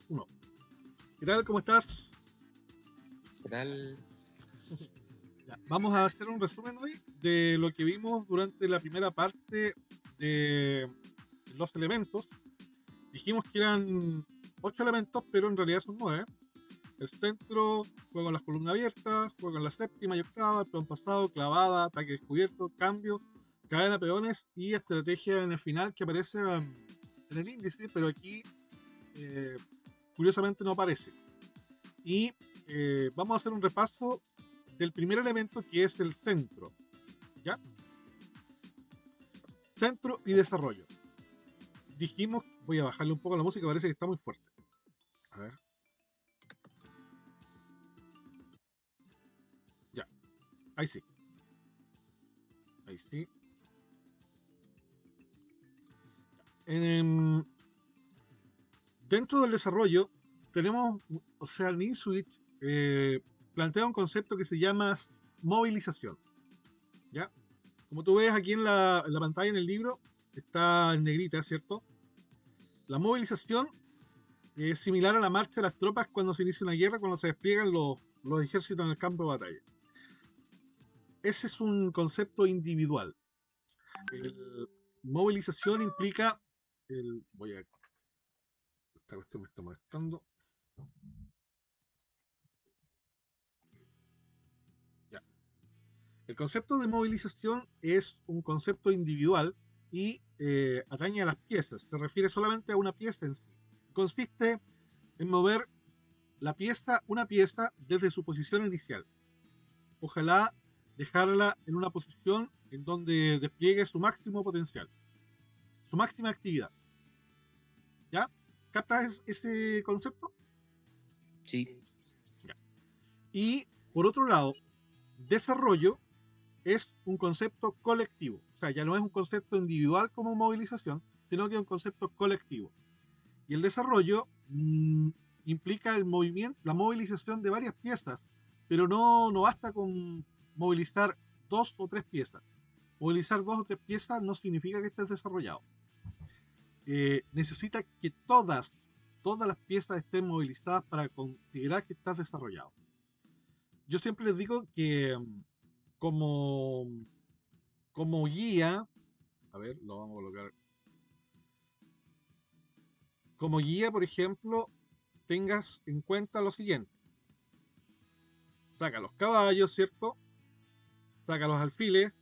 Uno. ¿Qué tal? ¿Cómo estás? ¿Qué tal? Ya, vamos a hacer un resumen hoy de lo que vimos durante la primera parte de los elementos. Dijimos que eran 8 elementos, pero en realidad son 9. El centro, juego en las columnas abiertas, juego en la séptima y octava, peón pasado, clavada, ataque descubierto, cambio, cadena de peones y estrategia en el final que aparece en el índice, pero aquí eh, curiosamente no aparece. Y vamos a hacer un repaso del primer elemento que es el centro. ¿Ya? Centro y desarrollo. Dijimos, voy a bajarle un poco la música, parece que está muy fuerte. A ver. Ya, ahí sí. Ahí sí. En, dentro del desarrollo tenemos, o sea, el NinSwitch plantea un concepto que se llama movilización. ¿Ya? Como tú ves aquí en la pantalla, en el libro, está en negrita, ¿cierto? La movilización es similar a la marcha de las tropas cuando se inicia una guerra, cuando se despliegan los ejércitos en el campo de batalla. Ese es un concepto individual. El, movilización implica voy a, esta cuestión me está molestando. Ya. El concepto de movilización es un concepto individual y atañe a las piezas. Se refiere solamente a una pieza en sí. Consiste en mover una pieza desde su posición inicial. Ojalá dejarla en una posición en donde despliegue su máximo potencial, su máxima actividad. ¿Ya? ¿Captas ese concepto? Sí, Ya. Y por otro lado, desarrollo es un concepto colectivo. O sea, ya no es un concepto individual como movilización, sino que es un concepto colectivo. Y el desarrollo implica el movimiento, la movilización de varias piezas, pero no basta con movilizar 2 o 3 piezas. Movilizar 2 o 3 piezas no significa que estés desarrollado. Necesita que todas las piezas estén movilizadas para considerar que estás desarrollado. Yo siempre les digo que como, como guía, a ver, lo vamos a colocar. Como guía, por ejemplo, tengas en cuenta lo siguiente. Saca los caballos, ¿cierto? Saca los alfiles,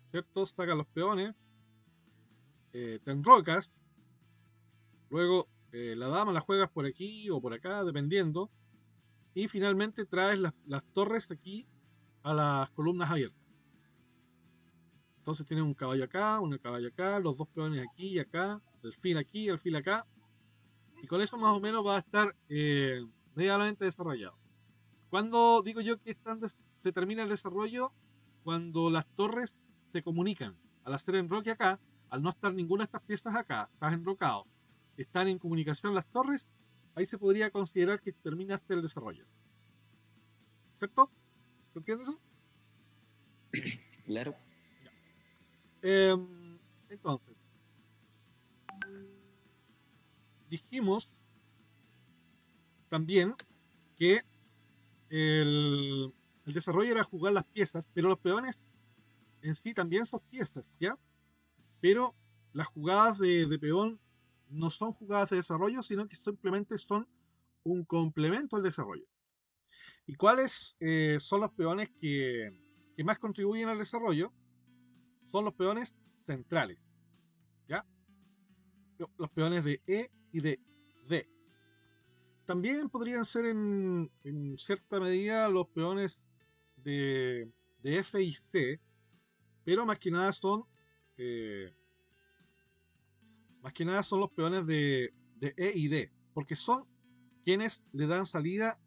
¿cierto? Saca los peones, te enrocas, luego la dama la juegas por aquí o por acá, dependiendo, y finalmente traes las torres aquí a las columnas abiertas. Entonces tienes un caballo acá, los dos peones aquí y acá, el fil acá, y con eso más o menos va a estar medianamente desarrollado. Cuando digo yo que se termina el desarrollo, cuando las torres se comunican. Al hacer enroque acá, al no estar ninguna de estas piezas acá, estás enrocado, están en comunicación las torres, ahí se podría considerar que terminaste el desarrollo. ¿Cierto? ¿Se entiende eso? claro. Ya. Entonces, dijimos también que el desarrollo era jugar las piezas, pero los peones en sí también son piezas, ¿ya? Pero las jugadas de peón no son jugadas de desarrollo, sino que simplemente son un complemento al desarrollo. ¿Y cuáles son los peones que más contribuyen al desarrollo? Son los peones centrales, ¿ya? Los peones de E y de D. También podrían ser en cierta medida los peones de F y C, pero eh, más que nada son los peones de E y D, porque son quienes le dan salida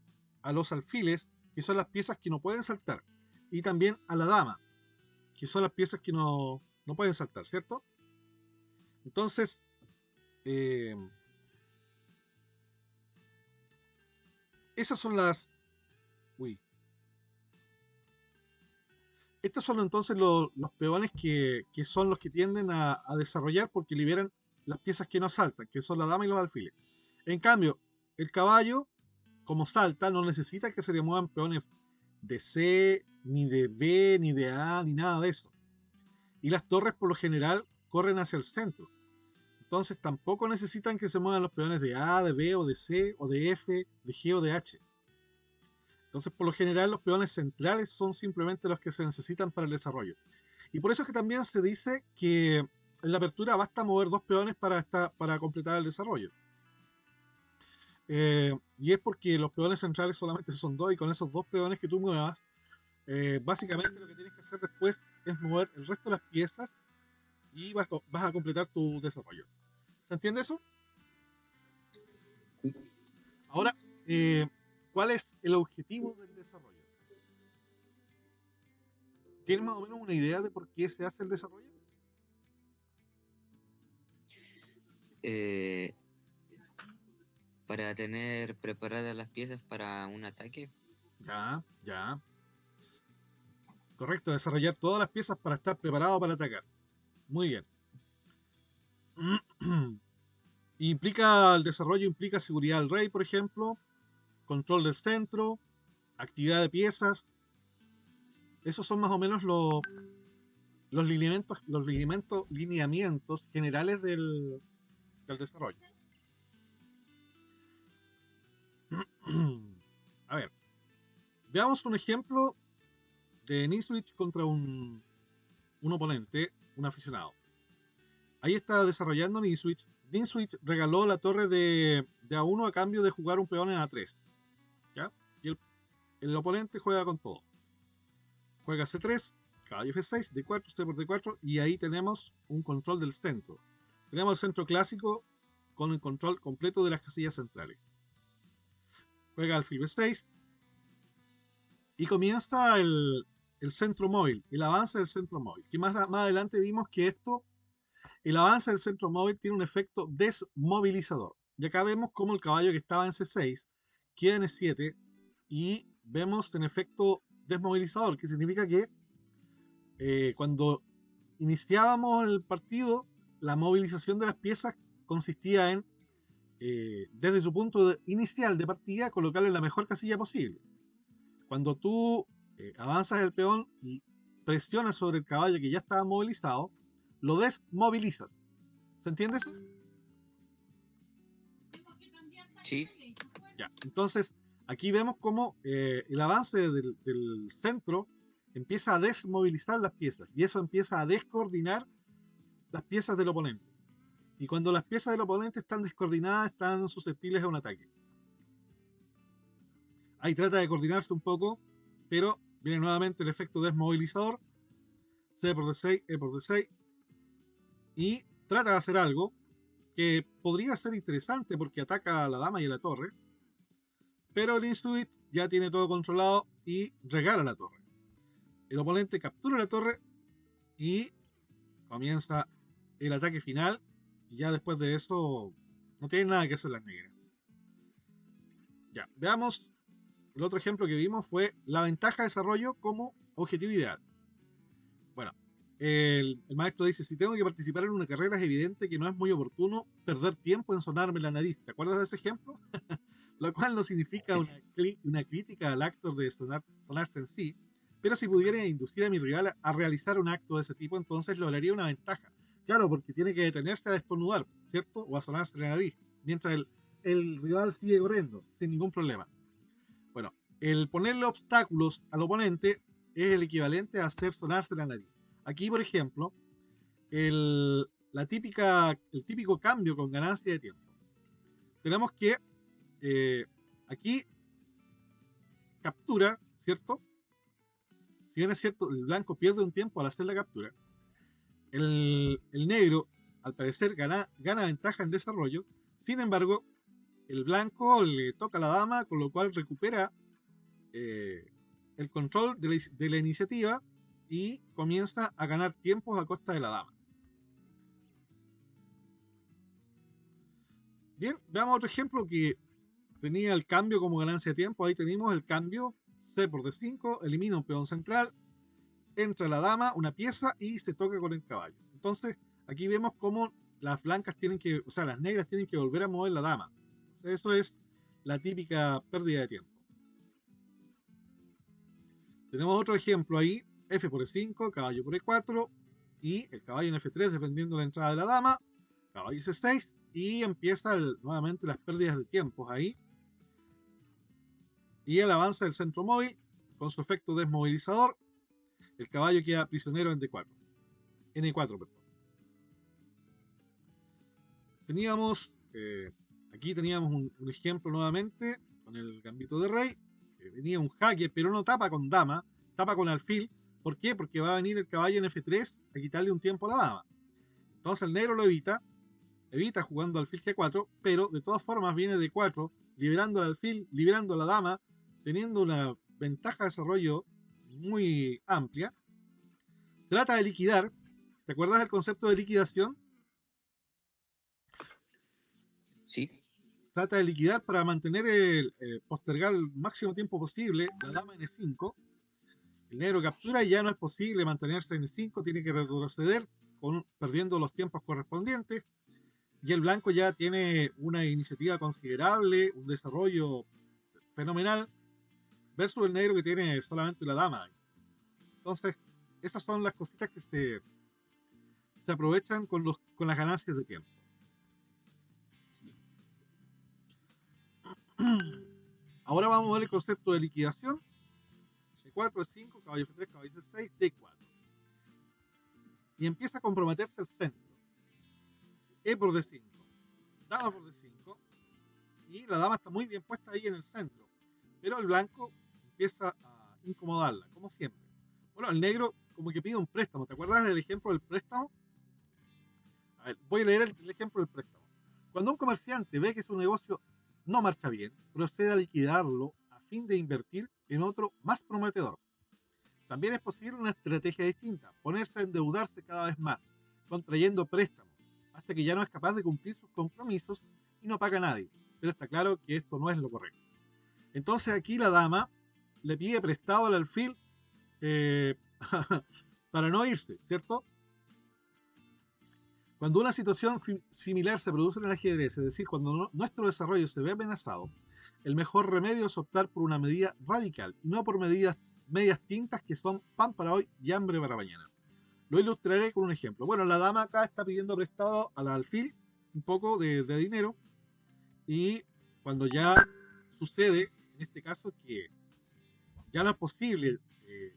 a los alfiles, que son las piezas que no pueden saltar, y también a la dama, que son las piezas que no pueden saltar, ¿cierto? Entonces, eh, esas son las... Uy. Estos son entonces los peones que son los que tienden a desarrollar porque liberan las piezas que no saltan, que son la dama y los alfiles. En cambio, el caballo, como salta, no necesita que se le muevan peones de C, ni de B, ni de A, ni nada de eso. Y las torres, por lo general, corren hacia el centro. Entonces tampoco necesitan que se muevan los peones de A, de B, o de C, o de F, de G o de H. Entonces, por lo general, los peones centrales son simplemente los que se necesitan para el desarrollo. Y por eso es que también se dice que en la apertura basta mover 2 peones para completar el desarrollo. Y es porque los peones centrales solamente son 2 y con esos 2 peones que tú muevas, básicamente lo que tienes que hacer después es mover el resto de las piezas y vas a completar tu desarrollo. ¿Se entiende eso? Sí. Ahora, ¿cuál es el objetivo del desarrollo? ¿Tienes más o menos una idea de por qué se hace el desarrollo? Para tener preparadas las piezas para un ataque. Ya. Correcto, desarrollar todas las piezas para estar preparado para atacar. Muy bien. El desarrollo implica seguridad del rey, por ejemplo, control del centro, actividad de piezas. Esos son más o menos los lineamientos generales del desarrollo. A ver, veamos un ejemplo de Niswich contra un oponente, un aficionado. Ahí está desarrollando Niswich. Niswich regaló la torre de A1 a cambio de jugar un peón en A3. ¿Ya? Y el oponente juega con todo. Juega C3, caballo F6, D4, C por D4, y ahí tenemos un control del centro. Tenemos el centro clásico con el control completo de las casillas centrales. Juega alfil B6 y comienza el centro móvil, el avance del centro móvil. Que más adelante vimos que el avance del centro móvil tiene un efecto desmovilizador. Y acá vemos cómo el caballo que estaba en C6 queda en E7 y vemos en efecto desmovilizador, que significa que cuando iniciábamos el partido, la movilización de las piezas consistía en, desde su punto inicial de partida, colocarle en la mejor casilla posible. Cuando tú avanzas el peón y presionas sobre el caballo que ya estaba movilizado, lo desmovilizas. ¿Se entiende eso? Sí. Ya. Entonces, aquí vemos cómo el avance del centro empieza a desmovilizar las piezas y eso empieza a descoordinar las piezas del oponente. Y cuando las piezas del oponente están descoordinadas, están susceptibles a un ataque. Ahí trata de coordinarse un poco, pero viene nuevamente el efecto desmovilizador. C por D6, E por D6. Y trata de hacer algo que podría ser interesante porque ataca a la dama y a la torre. Pero el Instuit ya tiene todo controlado y regala la torre. El oponente captura la torre y comienza el ataque final. Y ya después de eso no tiene nada que hacer las negras. Ya, veamos. El otro ejemplo que vimos fue la ventaja de desarrollo como objetivo ideal. Bueno, el maestro dice, si tengo que participar en una carrera es evidente que no es muy oportuno perder tiempo en sonarme la nariz. ¿Te acuerdas de ese ejemplo? Lo cual no significa una crítica al acto de sonarse en sí, pero si pudiera inducir a mi rival a realizar un acto de ese tipo, entonces lo haría una ventaja. Claro, porque tiene que detenerse a estornudar, ¿cierto? O a sonarse la nariz, mientras el rival sigue corriendo, sin ningún problema. Bueno, el ponerle obstáculos al oponente es el equivalente a hacer sonarse la nariz. Aquí, por ejemplo, el típico cambio con ganancia de tiempo. Tenemos que aquí captura, ¿cierto? Si bien es cierto, el blanco pierde un tiempo al hacer la captura, el negro, al parecer, gana ventaja en desarrollo. Sin embargo, el blanco le toca a la dama, con lo cual recupera el control de la iniciativa y comienza a ganar tiempos a costa de la dama. Bien, veamos otro ejemplo que tenía el cambio como ganancia de tiempo. Ahí tenemos el cambio C por D5, elimina un peón central, entra la dama, una pieza y se toca con el caballo. Entonces, aquí vemos cómo las blancas las negras tienen que volver a mover la dama, Eso es la típica pérdida de tiempo. Tenemos otro ejemplo ahí, F por E5, caballo por E4, y el caballo en F3 defendiendo la entrada de la dama, caballo C6, y empieza nuevamente las pérdidas de tiempos ahí, y el avance del centro móvil, con su efecto desmovilizador, el caballo queda prisionero en D4, en E4, perdón. Aquí teníamos un ejemplo nuevamente, con el gambito de rey, que venía un jaque, pero no tapa con dama, tapa con alfil. ¿Por qué? Porque va a venir el caballo en F3 a quitarle un tiempo a la dama. Entonces el negro lo evita jugando alfil G4, pero de todas formas viene D4, liberando el alfil, liberando a la dama, teniendo una ventaja de desarrollo muy amplia. Trata de liquidar. ¿Te acuerdas del concepto de liquidación? Sí. Trata de liquidar para mantener postergar el máximo tiempo posible la dama en E5. El negro captura y ya no es posible mantenerse en E5, tiene que retroceder perdiendo los tiempos correspondientes. Y el blanco ya tiene una iniciativa considerable, un desarrollo fenomenal, versus el negro que tiene solamente la dama. Entonces, esas son las cositas que se aprovechan con las ganancias de tiempo. Ahora vamos a ver el concepto de liquidación. E4, E5, caballo F3, caballo C6, D4. Y empieza a comprometerse el centro. E por D5, dama por D5, y la dama está muy bien puesta ahí en el centro. Pero el blanco empieza a incomodarla, como siempre. Bueno, el negro como que pide un préstamo. ¿Te acuerdas del ejemplo del préstamo? A ver, voy a leer el ejemplo del préstamo. Cuando un comerciante ve que su negocio no marcha bien, procede a liquidarlo a fin de invertir en otro más prometedor. También es posible una estrategia distinta, ponerse a endeudarse cada vez más, contrayendo préstamos, hasta que ya no es capaz de cumplir sus compromisos y no paga a nadie. Pero está claro que esto no es lo correcto. Entonces aquí la dama le pide prestado al alfil eh, para no irse, ¿cierto? Cuando una situación similar se produce en el ajedrez, es decir, cuando nuestro desarrollo se ve amenazado, el mejor remedio es optar por una medida radical, y no por medidas tintas que son pan para hoy y hambre para mañana. Lo ilustraré con un ejemplo. Bueno, la dama acá está pidiendo prestado al alfil un poco de dinero, y cuando ya sucede, en este caso, que ya no es posible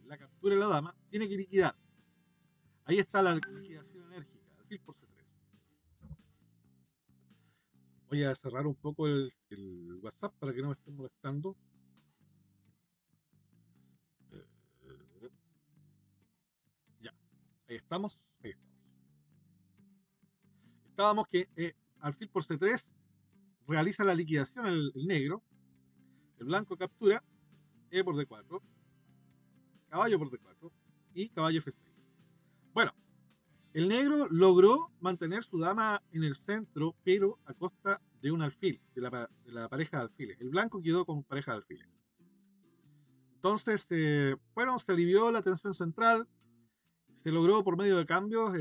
la captura de la dama, tiene que liquidar. Ahí está la liquidación enérgica, alfil por C3. Voy a cerrar un poco el WhatsApp para que no me estén molestando. Ya, ahí estamos, ahí estamos. Estábamos que alfil por C3 realiza la liquidación el negro, el blanco captura, E por D4, caballo por D4 y caballo F6. Bueno, el negro logró mantener su dama en el centro, pero a costa de un alfil, de la pareja de alfiles. El blanco quedó con pareja de alfiles. Entonces, bueno, se alivió la tensión central, se logró por medio de cambios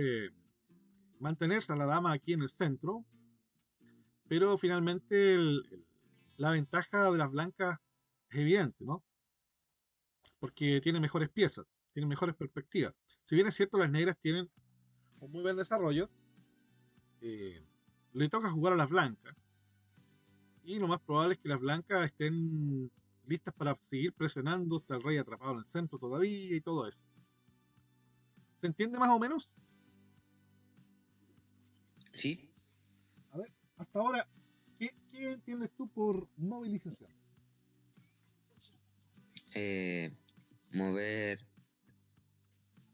mantenerse a la dama aquí en el centro, pero finalmente la ventaja de las blancas es evidente, ¿no? Porque tiene mejores piezas, tienen mejores perspectivas. Si bien es cierto, las negras tienen un muy buen desarrollo, le toca jugar a las blancas, y lo más probable es que las blancas estén listas para seguir presionando hasta el rey atrapado en el centro todavía y todo eso. ¿Se entiende más o menos? Sí. A ver, hasta ahora, ¿qué entiendes tú por movilización? Mover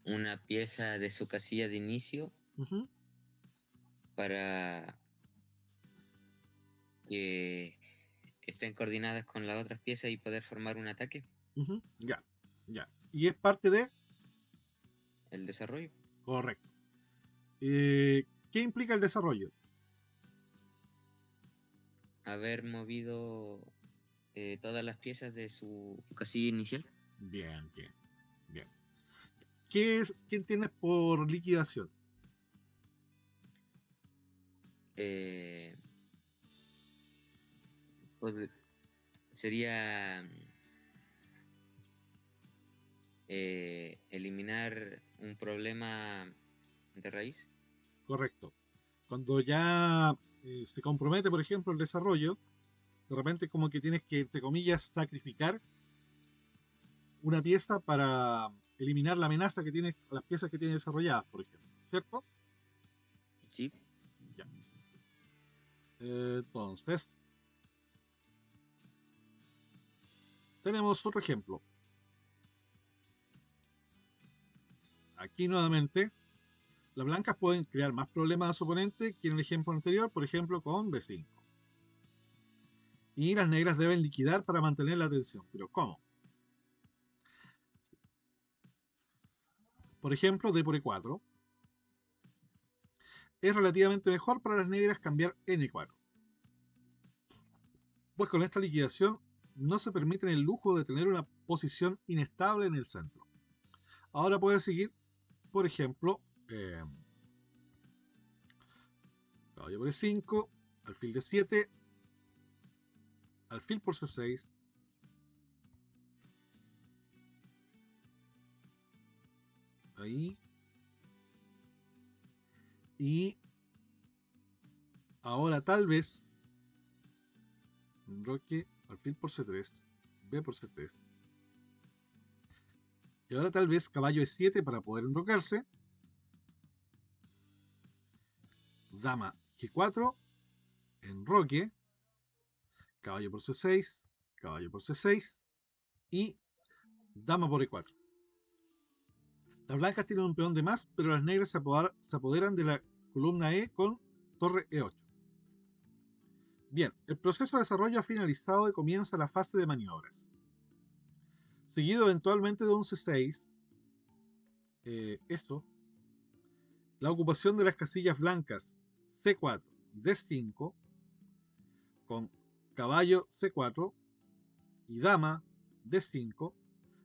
una pieza de su casilla de inicio para que estén coordinadas con las otras piezas y poder formar un ataque. Ya, ya. ¿Y es parte de? El desarrollo. Correcto. ¿Qué implica el desarrollo? Haber movido todas las piezas de su casilla inicial. Bien, bien, bien. ¿Qué entiendes por liquidación? pod- sería eliminar un problema de raíz. Correcto. Cuando ya se compromete, por ejemplo, el desarrollo, de repente como que tienes que, entre comillas, sacrificar una pieza para eliminar la amenaza que tiene las piezas que tiene desarrolladas, por ejemplo. ¿Cierto? Sí. Ya. Entonces, tenemos otro ejemplo. Aquí nuevamente, las blancas pueden crear más problemas a su oponente que en el ejemplo anterior, por ejemplo, con B5. Y las negras deben liquidar para mantener la atención. ¿Pero cómo? Por ejemplo, D por E4 es relativamente mejor para las negras cambiar N4. Pues con esta liquidación no se permiten el lujo de tener una posición inestable en el centro. Ahora puede seguir, por ejemplo, caballo por E5, alfil D7, alfil por C6, ahí, y ahora tal vez enroque alfil por C3, B por C3, y ahora tal vez caballo E7 para poder enrocarse, dama G4, enroque, caballo por C6, caballo por C6 y dama por E4. Las blancas tienen un peón de más, pero las negras se apoderan de la columna E con torre E8. Bien, el proceso de desarrollo ha finalizado y comienza la fase de maniobras. Seguido eventualmente de un C6, esto, la ocupación de las casillas blancas C4 y D5 con caballo C4 y dama D5,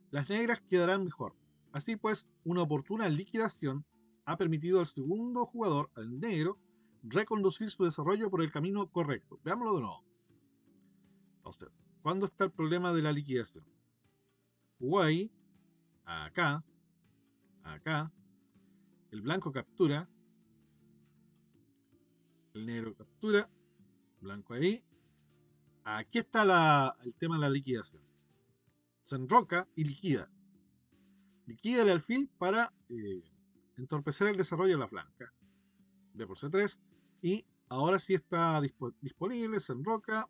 las negras quedarán mejor. Así pues, una oportuna liquidación ha permitido al segundo jugador, al negro, reconducir su desarrollo por el camino correcto. Veámoslo de nuevo. Entonces, ¿cuándo está el problema de la liquidación? Jugó ahí, acá, acá, el blanco captura, el negro captura, blanco ahí. Aquí está el tema de la liquidación. Se enroca y liquida. Liquida el alfil para entorpecer el desarrollo de la flanca. B por C3. Y ahora sí está disponible, se enroca,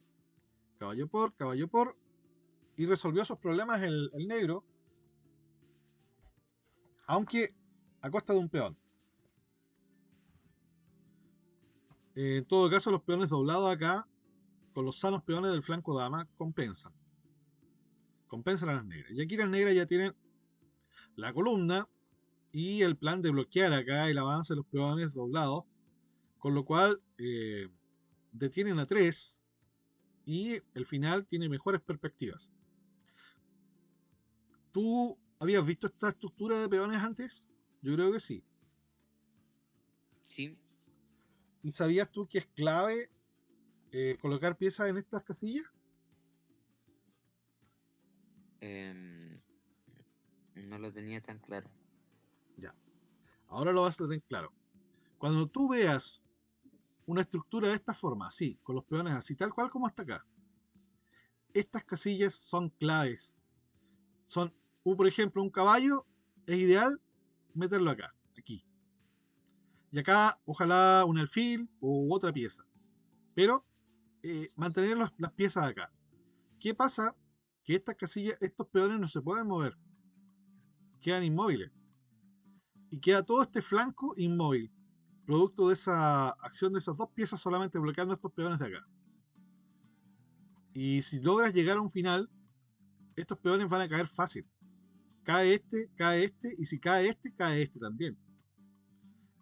caballo por. Y resolvió sus problemas el negro, aunque a costa de un peón. En todo caso, los peones doblados acá, con los sanos peones del flanco dama, compensan. Compensan a las negras. Y aquí las negras ya tienen la columna y el plan de bloquear acá el avance de los peones doblados, con lo cual detienen a 3 y el final tiene mejores perspectivas. ¿Tú habías visto esta estructura de peones antes? Yo creo que sí. Sí. ¿Y sabías tú que es clave colocar piezas en estas casillas? Em, no lo tenía tan claro. Ya. Ahora lo vas a tener claro. Cuando tú veas una estructura de esta forma, así, con los peones así, tal cual como está acá, estas casillas son claves. Son, por ejemplo, un caballo, es ideal meterlo acá, aquí. Y acá, ojalá un alfil u otra pieza. Pero mantener las piezas acá. ¿Qué pasa? Que estas casillas, estos peones no se pueden mover. Quedan inmóviles. Y queda todo este flanco inmóvil. Producto de esa acción de esas dos piezas solamente bloqueando estos peones de acá. Y si logras llegar a un final, estos peones van a caer fácil. Cae este, y si cae este también.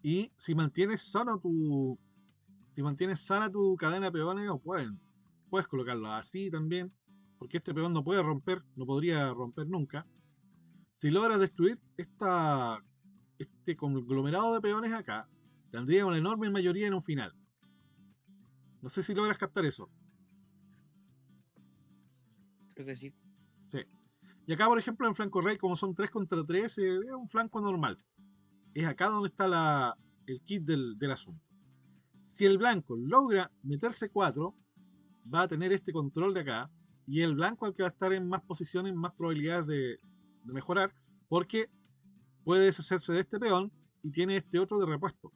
Y si mantienes sana tu cadena de peones, o puedes colocarlo así también, porque este peón no puede romper, no podría romper nunca. Si logras destruir este conglomerado de peones acá, tendría una enorme mayoría en un final. No sé si logras captar eso. Creo que sí. Sí. Y acá, por ejemplo, en flanco rey, como son 3 contra 3, es un flanco normal. Es acá donde está el kit del asunto. Si el blanco logra meterse 4, va a tener este control de acá. Y el blanco, al que va a estar en más posiciones, más probabilidades de mejorar, porque puede deshacerse de este peón y tiene este otro de repuesto.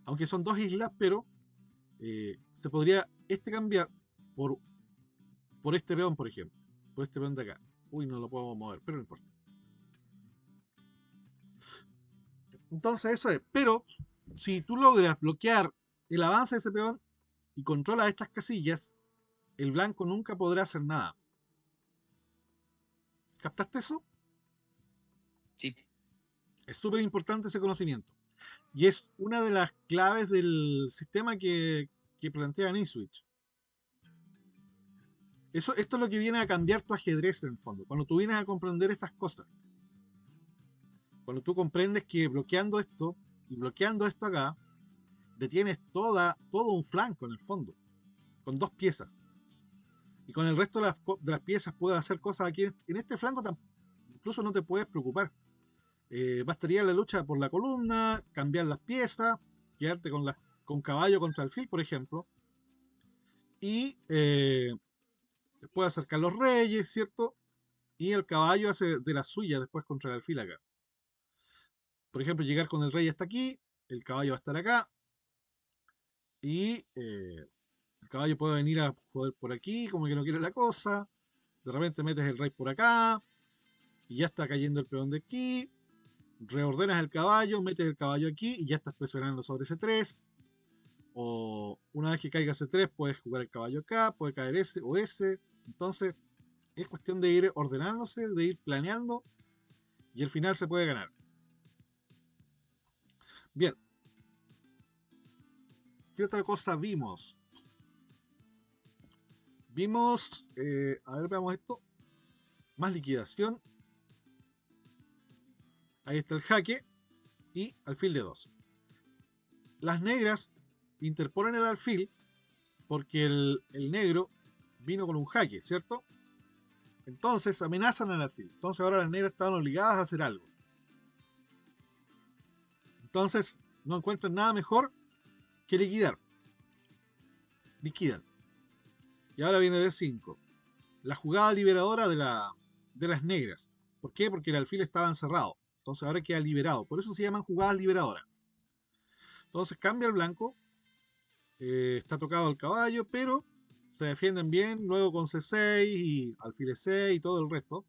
Aunque son 2 islas, pero se podría cambiar por, por este peón, por ejemplo. Por este peón de acá. Uy, no lo puedo mover, pero no importa. Entonces eso es. Pero si tú logras bloquear el avance de ese peón y controlas estas casillas, el blanco nunca podrá hacer nada. ¿Captaste eso? Sí. Es súper importante ese conocimiento. Y es una de las claves del sistema que plantea Niswitch. Esto es lo que viene a cambiar tu ajedrez en el fondo. Cuando tú vienes a comprender estas cosas. Cuando tú comprendes que bloqueando esto y bloqueando esto acá, detienes todo un flanco en el fondo. Con 2 piezas. Y con el resto de las piezas puedes hacer cosas aquí. En este flanco incluso no te puedes preocupar. Bastaría la lucha por la columna, cambiar las piezas, quedarte con caballo contra alfil, por ejemplo. Y después acercar los reyes, ¿cierto? Y el caballo hace de la suya después contra el alfil acá. Por ejemplo, llegar con el rey hasta aquí, el caballo va a estar acá. Y el caballo puede venir a joder por aquí, como que no quiere la cosa. De repente metes el rey por acá. Y ya está cayendo el peón de aquí. Reordenas el caballo, metes el caballo aquí y ya estás presionando sobre ese 3. O una vez que caiga ese 3, puedes jugar el caballo acá, puede caer ese o ese. Entonces, es cuestión de ir ordenándose, de ir planeando. Y al final se puede ganar. Bien. ¿Qué otra cosa vimos? Vimos, a ver, veamos esto. Más liquidación. Ahí está el jaque. Y alfil de 2. Las negras interponen el alfil porque el negro vino con un jaque, ¿cierto? Entonces amenazan al alfil. Entonces ahora las negras estaban obligadas a hacer algo. Entonces no encuentran nada mejor que liquidar. Liquidan. Y ahora viene D5. La jugada liberadora de las negras. ¿Por qué? Porque el alfil estaba encerrado. Entonces ahora queda liberado. Por eso se llaman jugadas liberadoras. Entonces cambia el blanco. Está tocado el caballo, pero se defienden bien. Luego con C6 y alfil E6 y todo el resto.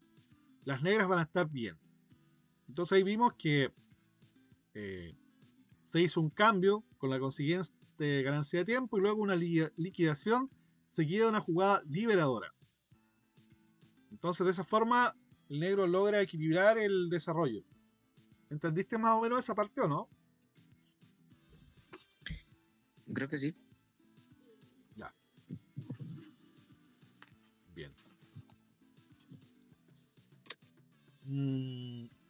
Las negras van a estar bien. Entonces ahí vimos que se hizo un cambio con la consiguiente ganancia de tiempo y luego una liquidación seguida de una jugada liberadora. Entonces de esa forma el negro logra equilibrar el desarrollo. ¿Entendiste más o menos esa parte o no? Creo que sí. Ya. Bien.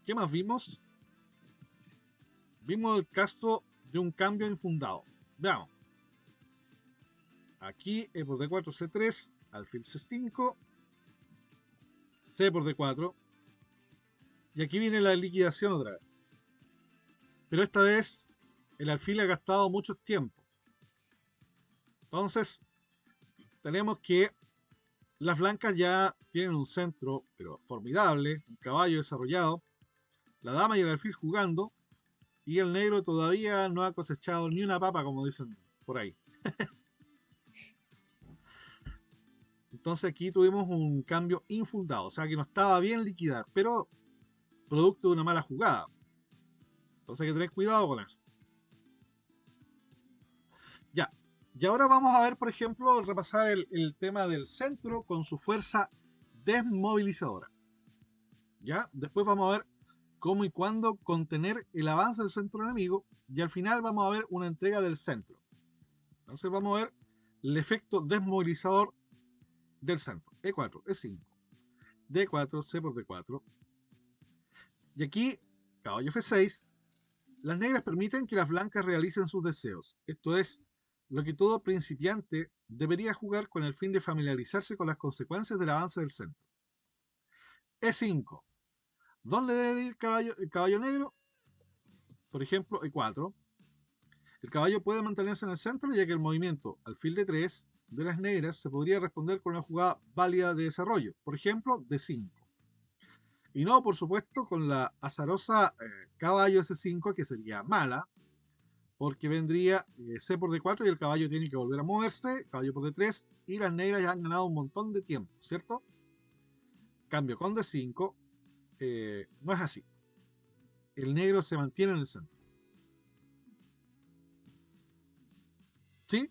¿Qué más vimos? Vimos el caso de un cambio infundado. Veamos. Aquí E por D4, C3, alfil C5, C por D4. Y aquí viene la liquidación otra vez. Pero esta vez el alfil ha gastado mucho tiempo. Entonces, tenemos que las blancas ya tienen un centro, pero formidable, un caballo desarrollado, la dama y el alfil jugando, y el negro todavía no ha cosechado ni una papa, como dicen por ahí. Entonces aquí tuvimos un cambio infundado, o sea que no estaba bien liquidar, pero producto de una mala jugada. Entonces hay que tener cuidado con eso. Ya. Y ahora vamos a ver, por ejemplo, repasar el tema del centro con su fuerza desmovilizadora. ¿Ya? Después vamos a ver cómo y cuándo contener el avance del centro enemigo. Y al final vamos a ver una entrega del centro. Entonces vamos a ver el efecto desmovilizador del centro. E4, E5, D4, C por D4. Y aquí, caballo F6. Las negras permiten que las blancas realicen sus deseos. Esto es lo que todo principiante debería jugar con el fin de familiarizarse con las consecuencias del avance del centro. E5. ¿Dónde debe ir el caballo negro? Por ejemplo, E4. El caballo puede mantenerse en el centro ya que el movimiento alfil de 3 de las negras se podría responder con una jugada válida de desarrollo. Por ejemplo, D5. Y no, por supuesto, con la azarosa caballo S5, que sería mala, porque vendría C por D4 y el caballo tiene que volver a moverse, caballo por D3, y las negras ya han ganado un montón de tiempo, ¿cierto? Cambio con D5, no es así. El negro se mantiene en el centro. ¿Sí?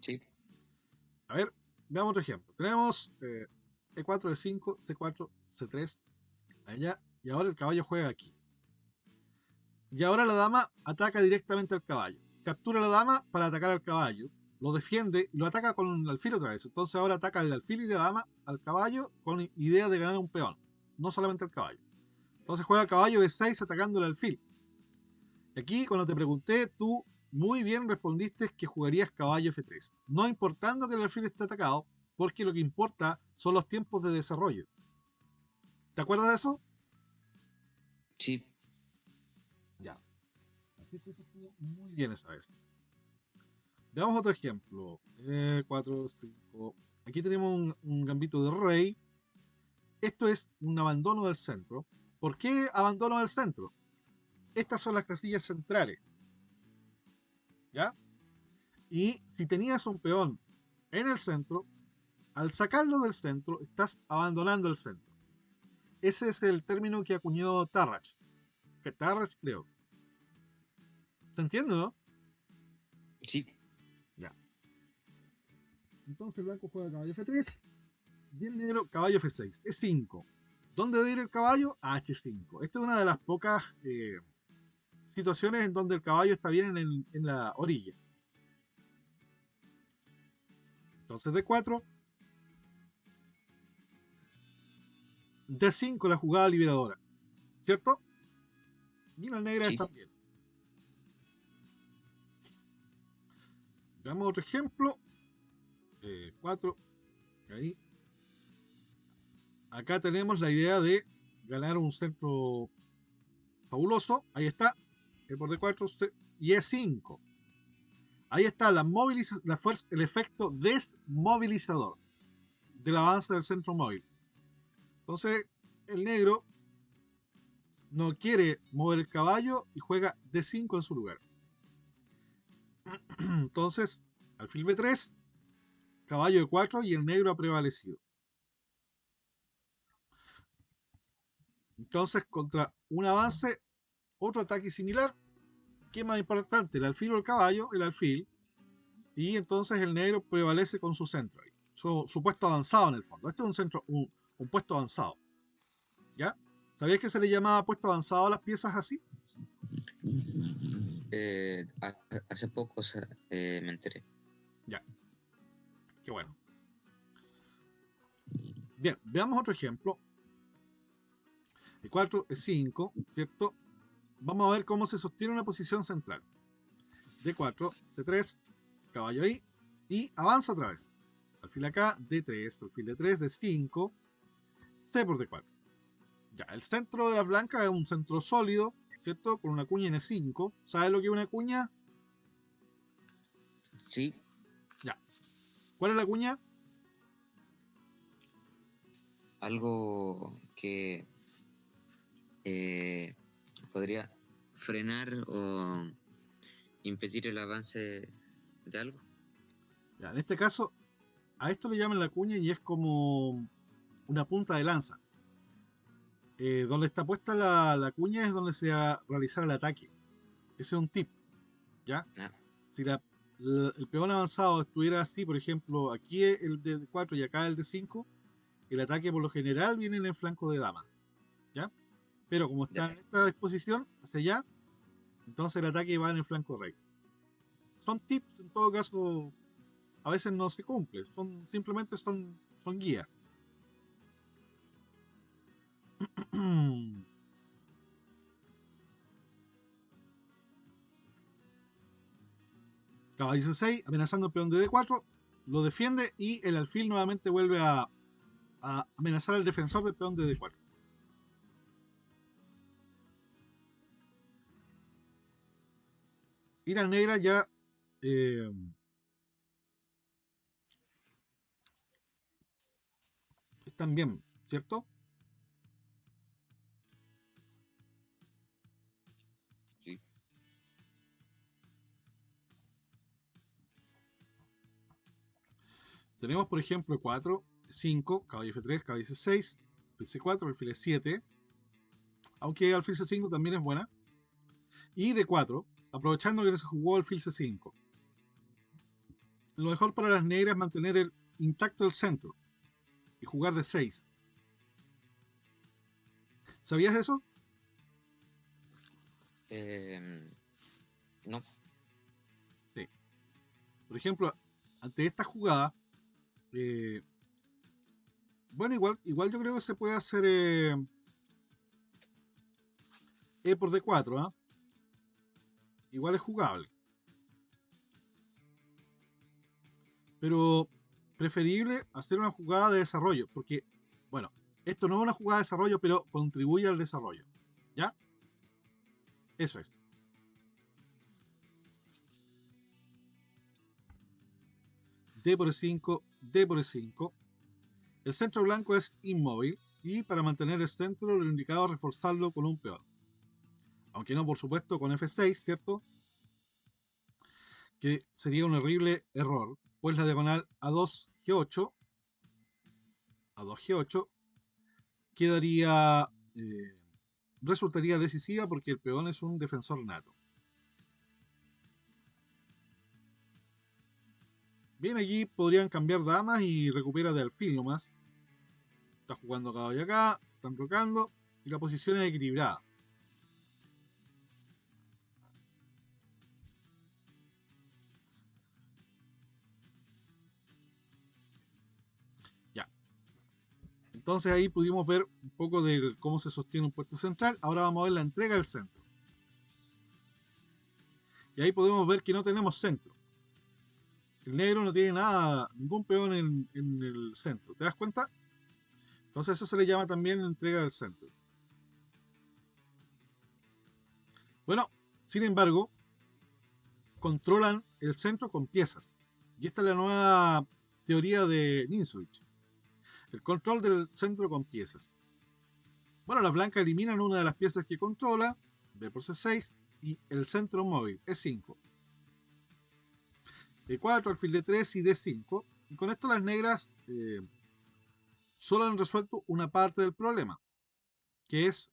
Sí, A ver, veamos otro ejemplo. Tenemos E4, E5, C4, C3, allá, y ahora el caballo juega aquí. Y ahora la dama ataca directamente al caballo. Captura a la dama para atacar al caballo, lo defiende y lo ataca con el alfil otra vez. Entonces ahora ataca el alfil y la dama al caballo con idea de ganar un peón, no solamente al caballo. Entonces juega caballo B6 atacando el alfil. Y aquí, cuando te pregunté, tú muy bien respondiste que jugarías caballo F3. No importando que el alfil esté atacado, porque lo que importa son los tiempos de desarrollo. ¿Te acuerdas de eso? sí, Ya. Así que eso estuvo muy bien esa vez. Veamos otro ejemplo. 4, 5. Aquí tenemos un gambito de rey. Esto es un abandono del centro. ¿Por qué abandono del centro? Estas son las casillas centrales. ¿Ya? Y si tenías un peón en el centro, al sacarlo del centro, estás abandonando el centro. Ese es el término que acuñó Tarrach. Que Tarrach creo. ¿Se entiende, no? sí. Ya. Entonces el blanco juega caballo F3 y el negro caballo F6. E5. ¿Dónde debe ir el caballo? A H5. Esta es una de las pocas situaciones en donde el caballo está bien en la orilla. Entonces D4. D5 la jugada liberadora. ¿Cierto? Y las negras Sí. están bien. Veamos otro ejemplo. 4. Ahí. Acá tenemos la idea de ganar un centro fabuloso. Ahí está. E por D4 y E5. Ahí está la fuerza, el efecto desmovilizador del avance del centro móvil. Entonces, el negro no quiere mover el caballo y juega D5 en su lugar. Entonces, alfil B3, caballo E4 y el negro ha prevalecido. Entonces, contra un avance, otro ataque similar. ¿Qué es más importante? ¿El alfil o el caballo? El alfil. Y entonces el negro prevalece con su centro. Su puesto avanzado en el fondo. Este es un centro, un puesto avanzado. ¿Ya? ¿Sabías que se le llamaba puesto avanzado a las piezas así? Hace poco me enteré. Ya, qué bueno. Bien, veamos otro ejemplo. E4, E5, ¿cierto? Vamos a ver cómo se sostiene una posición central. D4, C3, caballo ahí, y avanza otra vez. Alfil acá, D3, alfil D3, D5, C por D4. Ya, el centro de las blancas es un centro sólido, ¿cierto? Con una cuña en E5. ¿Sabes lo que es una cuña? Sí, Ya. ¿Cuál es la cuña? algo que eh, podría frenar o impedir el avance de algo. Ya, en este caso, a esto le llaman la cuña y es como una punta de lanza. Donde está puesta la cuña es donde se va a realizar el ataque. Ese es un tip, ¿ya? Ah, Si el peón avanzado estuviera así, por ejemplo, aquí el de 4 y acá el de 5, el ataque por lo general viene en el flanco de dama, ¿ya? Pero como ya. está en esta disposición, hacia allá, entonces el ataque va en el flanco rey. Son tips, en todo caso, a veces no se cumple, simplemente son guías. Caballo C6, amenazando el peón de D4, lo defiende y el alfil nuevamente vuelve a amenazar al defensor del peón de D4. Y las negras ya están bien, ¿cierto? Sí. Tenemos, por ejemplo, 4, 5, caballo F3, caballo C6, alfil C4, alfil E7, aunque alfil C5 también es buena. Y D4, aprovechando que no se jugó alfil C5. Lo mejor para las negras es mantener intacto el centro y jugar D6. ¿Sabías eso? No. Sí. Por ejemplo, ante esta jugada, eh, bueno, igual yo creo que se puede hacer E por D4, ¿eh? Igual es jugable. Pero preferible hacer una jugada de desarrollo, porque, bueno, esto no es una jugada de desarrollo, pero contribuye al desarrollo. ¿Ya? Eso es. D por E5, D por E5. El centro blanco es inmóvil y para mantener el centro lo indicado es reforzarlo con un peón. Aunque no, por supuesto, con F6, ¿cierto? Que sería un horrible error, pues la diagonal A2, G8, A2, G8 quedaría, resultaría decisiva porque el peón es un defensor nato. Bien, aquí podrían cambiar damas y recupera de alfil nomás. Está jugando caballo acá, están rocando y la posición es equilibrada. Ya. Entonces ahí pudimos ver un poco de cómo se sostiene un puesto central. Ahora vamos a ver la entrega del centro. Y ahí podemos ver que no tenemos centro. El negro no tiene nada, ningún peón en el centro. ¿Te das cuenta? Entonces eso se le llama también entrega del centro. Bueno, sin embargo, controlan el centro con piezas. Y esta es la nueva teoría de Ninswitch. El control del centro con piezas. Bueno, las blancas eliminan una de las piezas que controla, B por C6, y el centro móvil, E5. E4, alfil D3 y D5. Y con esto las negras solo han resuelto una parte del problema, que es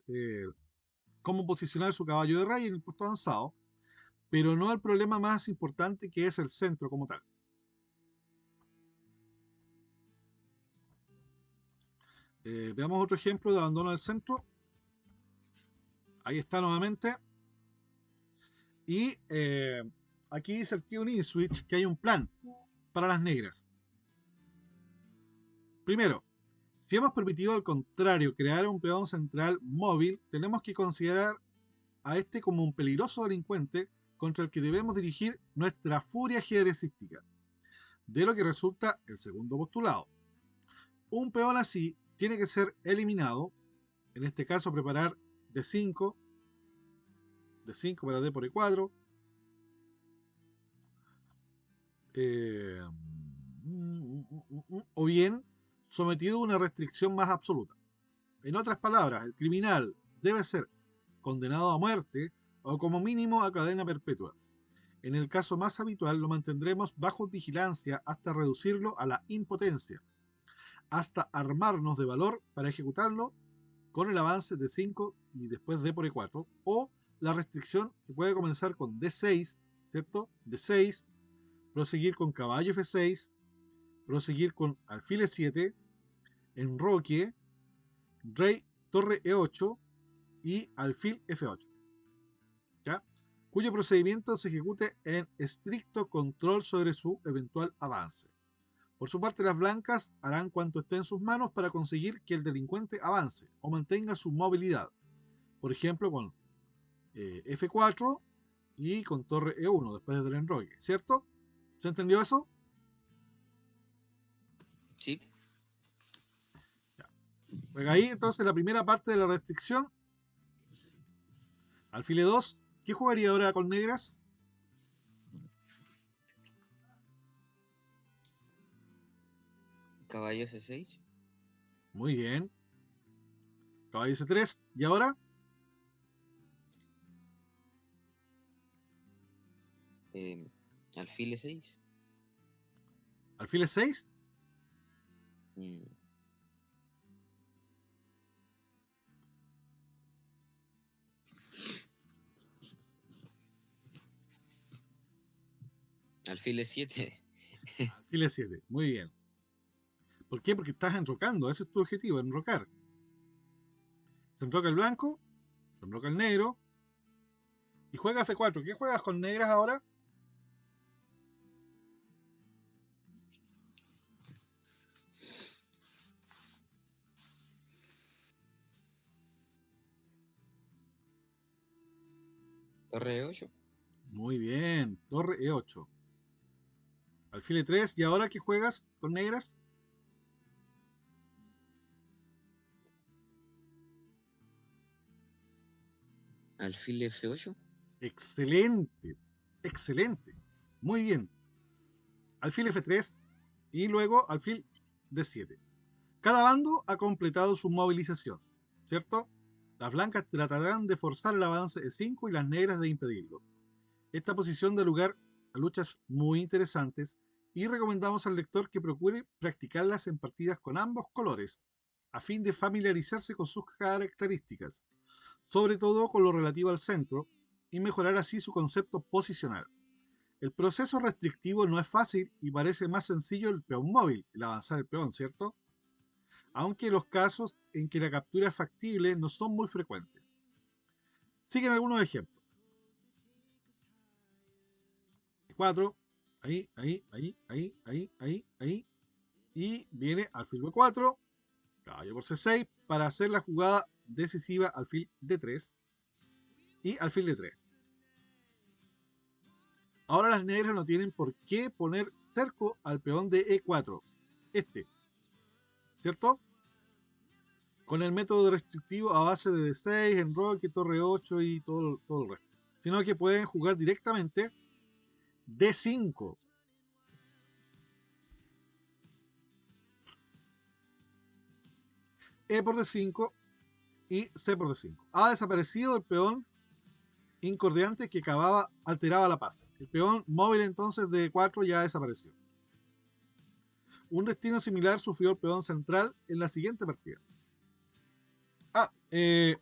cómo posicionar su caballo de rey en el puesto avanzado, pero no el problema más importante que es el centro como tal. Veamos otro ejemplo de abandono del centro. Ahí está nuevamente. Y aquí dice el tío Ninswitch que hay un plan para las negras. Primero, si hemos permitido al contrario crear un peón central móvil, tenemos que considerar a este como un peligroso delincuente contra el que debemos dirigir nuestra furia ajedrecística. De lo que resulta el segundo postulado. Un peón así tiene que ser eliminado, en este caso preparar D5, D5 para D por E4, eh, o bien sometido a una restricción más absoluta. En otras palabras, el criminal debe ser condenado a muerte o como mínimo a cadena perpetua. En el caso más habitual lo mantendremos bajo vigilancia hasta reducirlo a la impotencia, hasta armarnos de valor para ejecutarlo con el avance de 5 y después D por E4, o la restricción que puede comenzar con D6, ¿cierto? D6, proseguir con caballo F6, proseguir con alfil E7, enroque, rey, torre E8 y alfil F8, ¿ya? Cuyo procedimiento se ejecute en estricto control sobre su eventual avance. Por su parte, las blancas harán cuanto esté en sus manos para conseguir que el delincuente avance o mantenga su movilidad. Por ejemplo, con F4 y con torre E1 después del enroque, ¿cierto? ¿Se entendió eso? Sí. Juega ahí entonces la primera parte de la restricción. Alfil E2. ¿Qué jugaría ahora con negras? Caballo F6. Muy bien. Caballo C3. ¿Y ahora? Eh, alfil E6. Alfil E6. mm, alfil E7. Alfil E7. Muy bien. ¿Por qué? Porque estás enrocando. Ese es tu objetivo, enrocar. Se enroca el blanco, se enroca el negro. Y juega F4. ¿Qué juegas con negras ahora? Torre E8. Muy bien. Torre E8. Alfil E3. ¿Y ahora qué juegas con negras? Alfil F8. Excelente. Excelente. Muy bien. Alfil F3. Y luego alfil D7. Cada bando ha completado su movilización, ¿cierto? Las blancas tratarán de forzar el avance E5 y las negras de impedirlo. Esta posición da lugar a luchas muy interesantes y recomendamos al lector que procure practicarlas en partidas con ambos colores, a fin de familiarizarse con sus características, sobre todo con lo relativo al centro, y mejorar así su concepto posicional. El proceso restrictivo no es fácil y parece más sencillo el peón móvil, el avanzar el peón, ¿cierto? Aunque los casos en que la captura es factible no son muy frecuentes. Siguen algunos ejemplos. 4, ahí. Y viene alfil B4, caballo por C6, para hacer la jugada decisiva alfil D3 y alfil D3. Ahora las negras no tienen por qué poner cerco al peón de E4. ¿Cierto? Con el método restrictivo a base de D6, enroque, torre 8 y todo el resto. Sino que pueden jugar directamente D5. E por D5 y C por D5. Ha desaparecido el peón incordiante que alteraba la paz. El peón móvil entonces de E4 ya desapareció. Un destino similar sufrió el peón central en la siguiente partida. ¿Se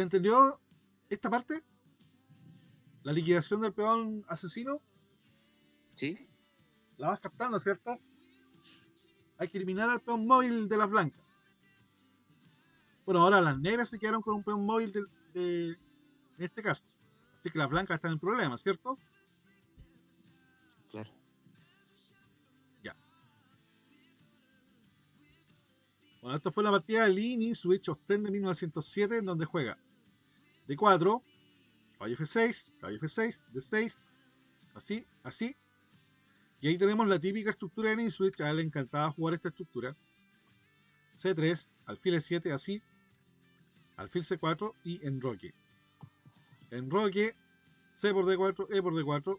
entendió esta parte? La liquidación del peón asesino. Sí. La vas captando, ¿cierto? Hay que eliminar al peón móvil de las blancas. Bueno, ahora las negras se quedaron con un peón móvil en este caso. Así que las blancas están en problemas, ¿cierto? Claro. Ya. Bueno, esto fue la partida de Lini Switch Ostend de 1907, en donde juega D4, caballo F6, caballo F6, D6, así. Y ahí tenemos la típica estructura de Lini Switch. A él le encantaba jugar esta estructura. C3, alfil E7, así, alfil C4 y enroque. Enroque, C por D4, E por D4.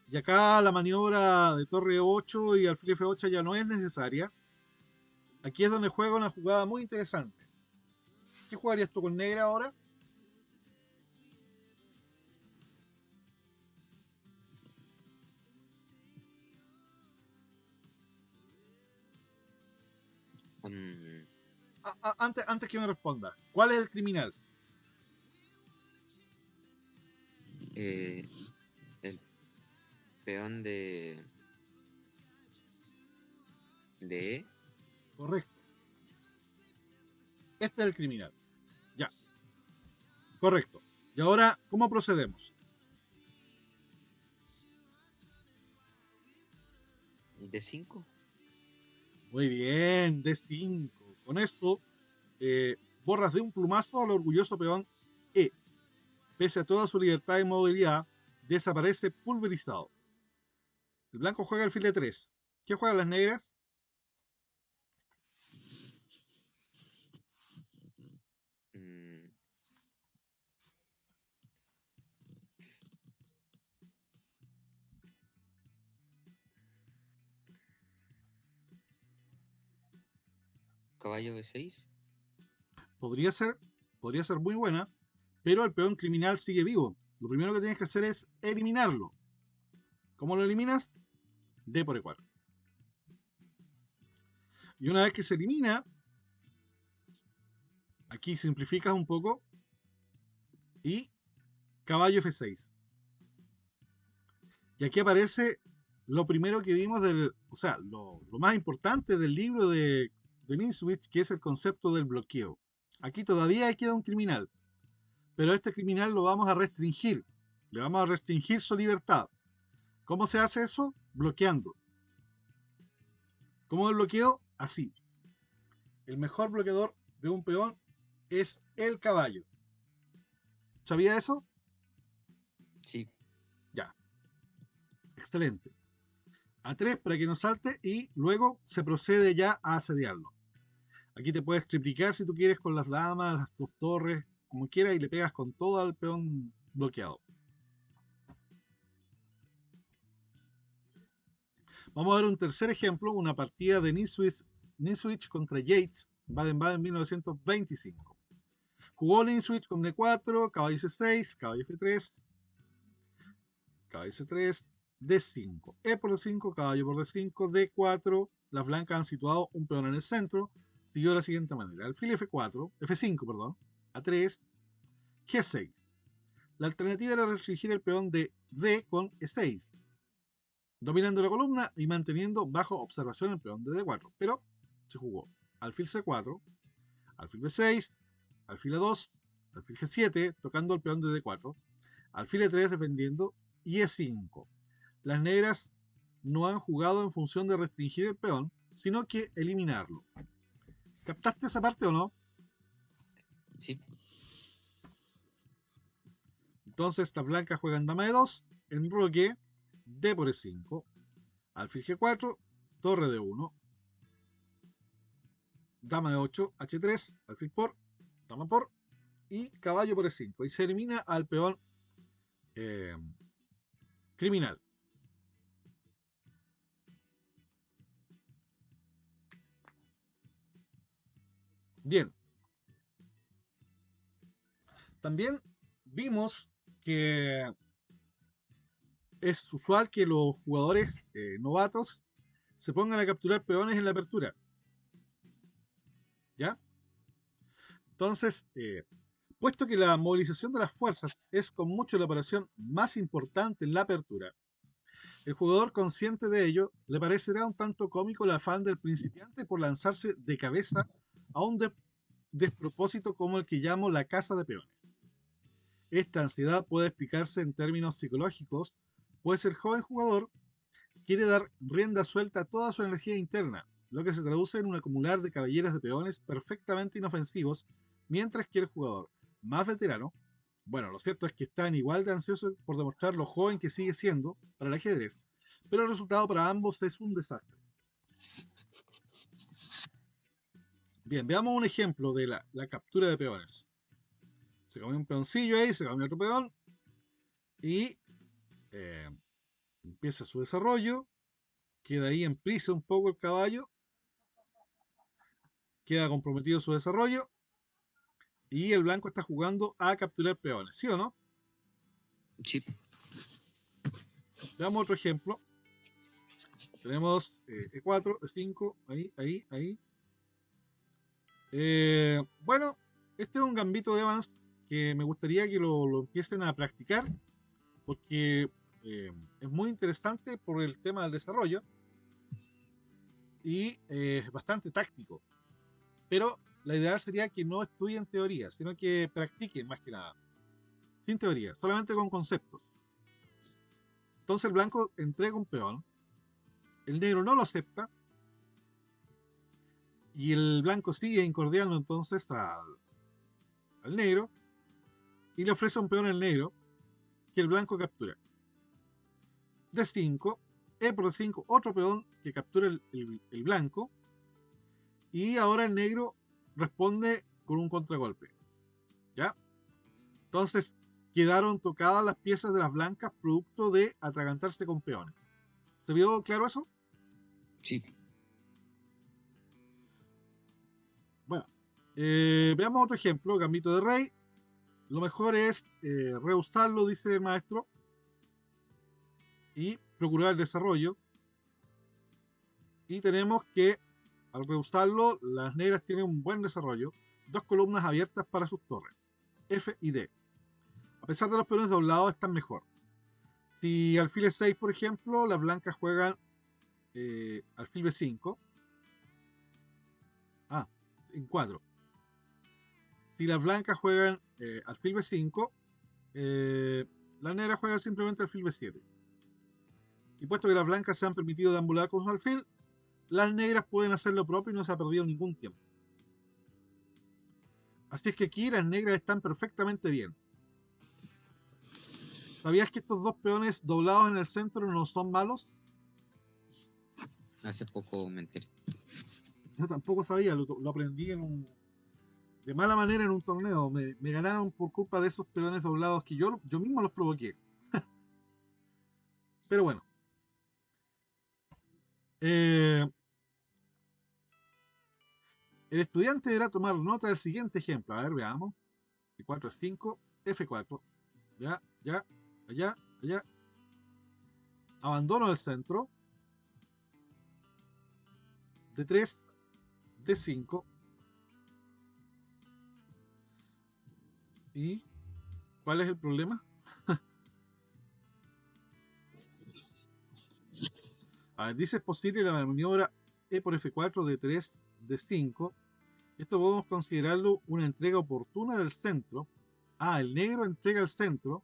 Y acá la maniobra de torre 8 y alfil F8 ya no es necesaria. Aquí es donde juega una jugada muy interesante. ¿Qué jugarías tú con negra ahora? Mm, Antes que me responda, ¿cuál es el criminal? el peón de E. Correcto. Este es el criminal. Ya, correcto. Y ahora, ¿cómo procedemos? D5. Muy bien, D5. Con esto, borras de un plumazo al orgulloso peón E. Pese a toda su libertad y movilidad, desaparece pulverizado. El blanco juega alfil E3. ¿Qué juegan las negras? caballo B6. Podría ser muy buena, pero el peón criminal sigue vivo. Lo primero que tienes que hacer es eliminarlo. ¿Cómo lo eliminas? D por E4. Y una vez que se elimina, aquí simplificas un poco y caballo F6. Y aquí aparece lo primero que vimos o sea, lo más importante del libro de Minswitch, que es el concepto del bloqueo. Aquí todavía queda un criminal, pero este criminal lo vamos a restringir. Le vamos a restringir su libertad. ¿Cómo se hace eso? Bloqueando. ¿Cómo el bloqueo? Así. El mejor bloqueador de un peón es el caballo. ¿Sabía eso? Sí. Ya. Excelente. A3 para que no salte y luego se procede ya a asediarlo. Aquí te puedes triplicar si tú quieres con las damas, las dos torres, como quieras, y le pegas con todo al peón bloqueado. Vamos a ver un tercer ejemplo, una partida de Ninswitch contra Yates, Baden-Baden 1925. Jugó Ninswitch con D4, caballo C6, caballo F3, caballo C3, D5, E por D5, caballo por D5, D4. Las blancas han situado un peón en el centro. Siguió de la siguiente manera: alfil F4, F5, perdón, A3, G6. La alternativa era restringir el peón de D con E6, dominando la columna y manteniendo bajo observación el peón de D4. Pero se jugó alfil C4, alfil B6, alfil A2, alfil G7, tocando el peón de D4, alfil E3 defendiendo y E5. Las negras no han jugado en función de restringir el peón, sino que eliminarlo. ¿Captaste esa parte o no? Sí. Entonces las blancas juegan dama de 2, enroque, D por E5, alfil G4, torre de 1, dama de 8, H3, alfil por, dama por, y caballo por E5. Y se elimina al peón eh, criminal. Bien. También vimos que es usual que los jugadores novatos se pongan a capturar peones en la apertura. ¿Ya? Entonces, puesto que la movilización de las fuerzas es con mucho la operación más importante en la apertura, el jugador consciente de ello le parecerá un tanto cómico el afán del principiante por lanzarse de cabeza a un despropósito como el que llamo la caza de peones. Esta ansiedad puede explicarse en términos psicológicos, pues el joven jugador quiere dar rienda suelta a toda su energía interna, lo que se traduce en un acumular de caballeras de peones perfectamente inofensivos, mientras que el jugador más veterano, bueno, lo cierto es que están igual de ansiosos por demostrar lo joven que sigue siendo para el ajedrez, pero el resultado para ambos es un desastre. Bien, veamos un ejemplo de la captura de peones. Se comió un peoncillo ahí, se comió otro peón y empieza su desarrollo. Queda ahí en prisa un poco el caballo, queda comprometido su desarrollo y el blanco está jugando a capturar peones, ¿sí o no? Sí. Veamos otro ejemplo. Tenemos E4, E5, ahí. Bueno, este es un gambito de Evans que me gustaría que lo empiecen a practicar porque es muy interesante por el tema del desarrollo y es bastante táctico. Pero la idea sería que no estudien teoría, sino que practiquen más que nada. Sin teoría, solamente con conceptos. Entonces el blanco entrega un peón, el negro no lo acepta, y el blanco sigue incordiando entonces al negro, y le ofrece un peón al negro, que el blanco captura. D5, E por D5, otro peón que captura el blanco, y ahora el negro responde con un contragolpe. ¿Ya? Entonces quedaron tocadas las piezas de las blancas producto de atragantarse con peones. ¿Se vio claro eso? Sí. Veamos otro ejemplo, gambito de rey. Lo mejor es rehusarlo, dice el maestro, y procurar el desarrollo. Y tenemos que, al rehusarlo, las negras tienen un buen desarrollo. Dos columnas abiertas para sus torres, F y D. A pesar de los peones doblados, están mejor. Si alfil E6, por ejemplo, las blancas juegan alfil B5. En 4. Si las blancas juegan alfil B5, las negras juegan simplemente alfil B7. Y puesto que las blancas se han permitido deambular con su alfil, las negras pueden hacer lo propio y no se ha perdido ningún tiempo. Así es que aquí las negras están perfectamente bien. ¿Sabías que estos dos peones doblados en el centro no son malos? Hace poco me enteré. Yo tampoco sabía, lo aprendí de mala manera en un torneo. Me ganaron por culpa de esos peones doblados que yo mismo los provoqué. Pero bueno. El estudiante deberá tomar nota del siguiente ejemplo. A ver, veamos. E4 es 5, F4. Ya, allá, allá. Abandono del centro. D3, D5. ¿Y cuál es el problema? A ver, dice es posible la maniobra E por F4, D3, D5. Esto podemos considerarlo una entrega oportuna del centro. El negro entrega el centro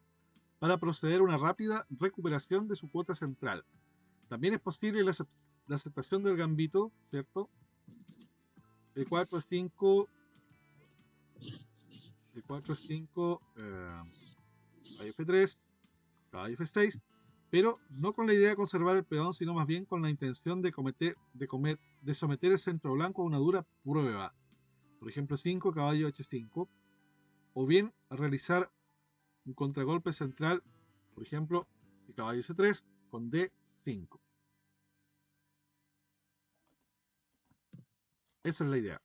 para proceder a una rápida recuperación de su cuota central. También es posible la aceptación del gambito, ¿cierto? E4 es 5, E4 es 5, caballo F3, caballo F6, pero no con la idea de conservar el peón, sino más bien con la intención de someter el centro blanco a una dura prueba. Por ejemplo, 5, caballo H5, o bien a realizar un contragolpe central, por ejemplo, si caballo C3 con D5. Esa es la idea.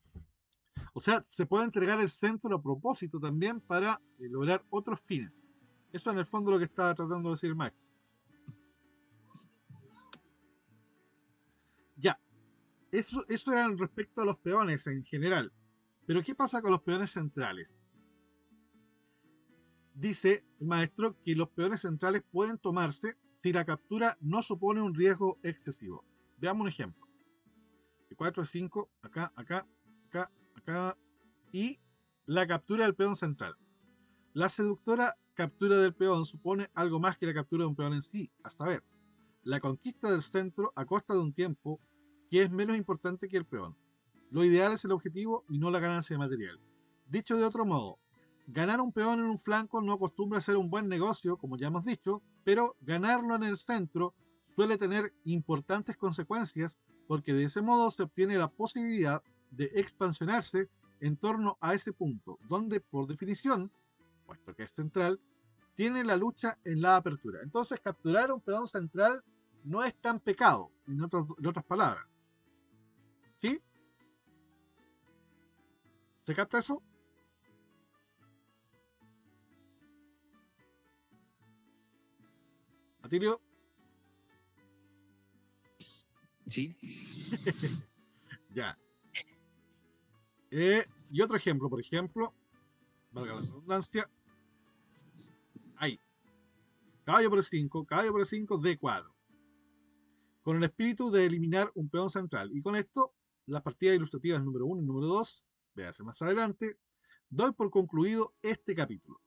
O sea, se puede entregar el centro a propósito también para lograr otros fines. Eso en el fondo es lo que estaba tratando de decir el maestro. Ya, eso era respecto a los peones en general. Pero ¿qué pasa con los peones centrales? Dice el maestro que los peones centrales pueden tomarse si la captura no supone un riesgo excesivo. Veamos un ejemplo. E4, 5, acá, acá, acá, acá. Y la captura del peón central. La seductora captura del peón supone algo más que la captura de un peón en sí, a saber, la conquista del centro a costa de un tiempo que es menos importante que el peón. Lo ideal es el objetivo y no la ganancia material. Dicho de otro modo, ganar un peón en un flanco no acostumbra a ser un buen negocio, como ya hemos dicho, pero ganarlo en el centro suele tener importantes consecuencias porque de ese modo se obtiene la posibilidad de expansionarse en torno a ese punto, donde por definición, puesto que es central, tiene la lucha en la apertura. Entonces capturar un peón central no es tan pecado, en otras palabras. ¿Sí? ¿Se capta eso? Atilio. Sí. Ya. Y otro ejemplo, por ejemplo, valga la redundancia, ahí. Caballo por 5, caballo por 5, D4. Con el espíritu de eliminar un peón central. Y con esto, las partidas ilustrativas número 1 y número 2, véase más adelante, doy por concluido este capítulo.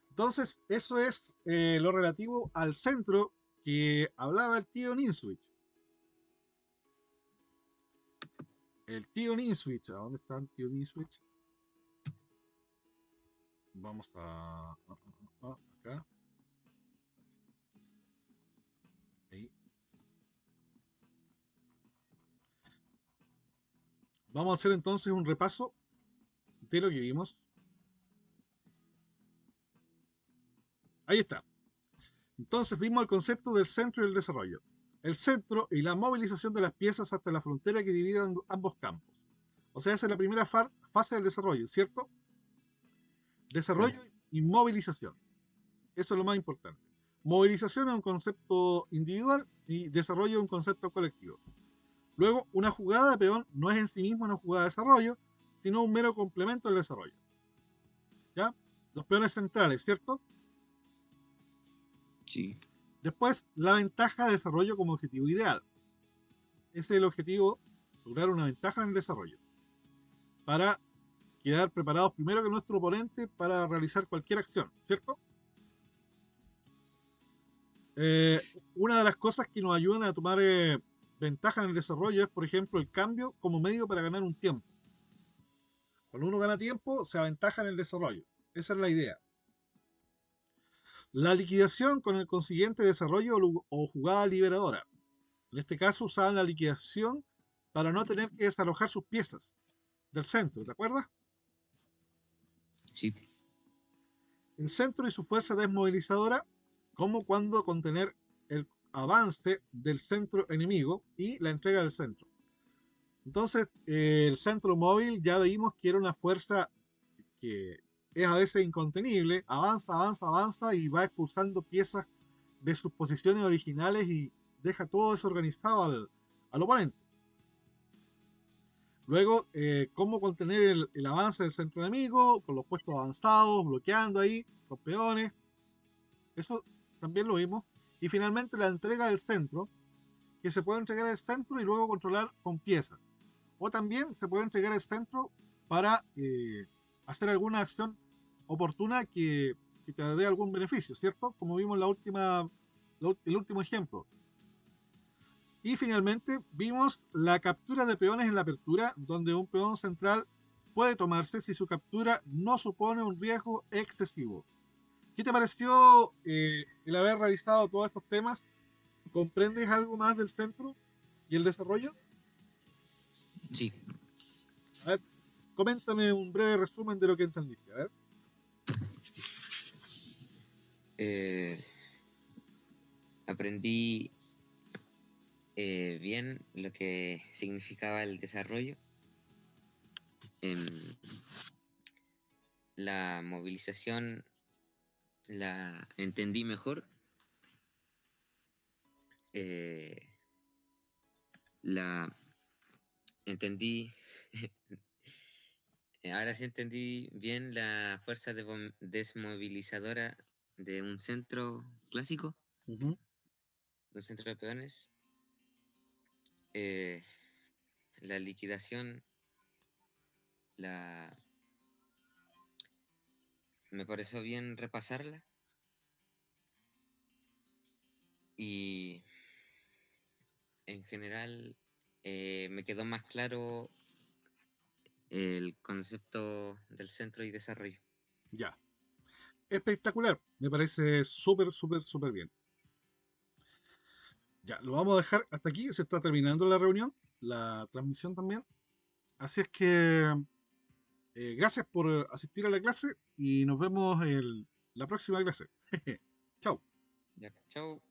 Entonces, eso es lo relativo al centro que hablaba el tío Ninswitch. El tío Ninswitch, ¿a dónde está el tío Ninswitch? Vamos acá. Ahí. Vamos a hacer entonces un repaso de lo que vimos. Ahí está. Entonces vimos el concepto del centro y el desarrollo. El centro y la movilización de las piezas hasta la frontera que divide ambos campos. O sea, esa es la primera fases del desarrollo, ¿cierto? Claro. Desarrollo y movilización. Eso es lo más importante. Movilización es un concepto individual y desarrollo es un concepto colectivo. Luego, una jugada de peón no es en sí misma una jugada de desarrollo, sino un mero complemento del desarrollo. ¿Ya? Los peones centrales, ¿cierto? Sí. Después, la ventaja de desarrollo como objetivo ideal. Ese es el objetivo, lograr una ventaja en el desarrollo. Para quedar preparados primero que nuestro oponente para realizar cualquier acción, ¿cierto? Eh, una de las cosas que nos ayudan a tomar ventaja en el desarrollo es, por ejemplo, el cambio como medio para ganar un tiempo. Cuando uno gana tiempo, se aventaja en el desarrollo. Esa es la idea. La liquidación con el consiguiente desarrollo o jugada liberadora. En este caso usaban la liquidación para no tener que desalojar sus piezas del centro, ¿te acuerdas? Sí. El centro y su fuerza desmovilizadora, como cuando contener el avance del centro enemigo y la entrega del centro. Entonces, el centro móvil ya vimos que era una fuerza que es a veces incontenible, avanza, avanza, avanza y va expulsando piezas de sus posiciones originales y deja todo desorganizado al oponente. Luego, cómo contener el avance del centro enemigo, con los puestos avanzados, bloqueando ahí, con peones. Eso también lo vimos. Y finalmente la entrega del centro, que se puede entregar al centro y luego controlar con piezas. O también se puede entregar al centro para hacer alguna acción oportuna que te dé algún beneficio, ¿cierto? Como vimos en el último ejemplo. Y finalmente vimos la captura de peones en la apertura, donde un peón central puede tomarse si su captura no supone un riesgo excesivo. ¿Qué te pareció el haber revisado todos estos temas? ¿Comprendes algo más del centro y el desarrollo? Sí. A ver, coméntame un breve resumen de lo que entendiste. A ver. Eh, aprendí bien lo que significaba el desarrollo. Em, la movilización la entendí mejor. eh, la entendí, ahora sí entendí bien la fuerza desmovilizadora de un centro clásico, Ujú. de un centro de peones. Eh, la liquidación la me pareció bien repasarla y en general me quedó más claro el concepto del centro y desarrollo. Ya. Espectacular. Me parece súper, súper, súper bien. Ya, lo vamos a dejar hasta aquí. Se está terminando la reunión, la transmisión también. Así es que gracias por asistir a la clase y nos vemos en la próxima clase. Chao. Ya, chao.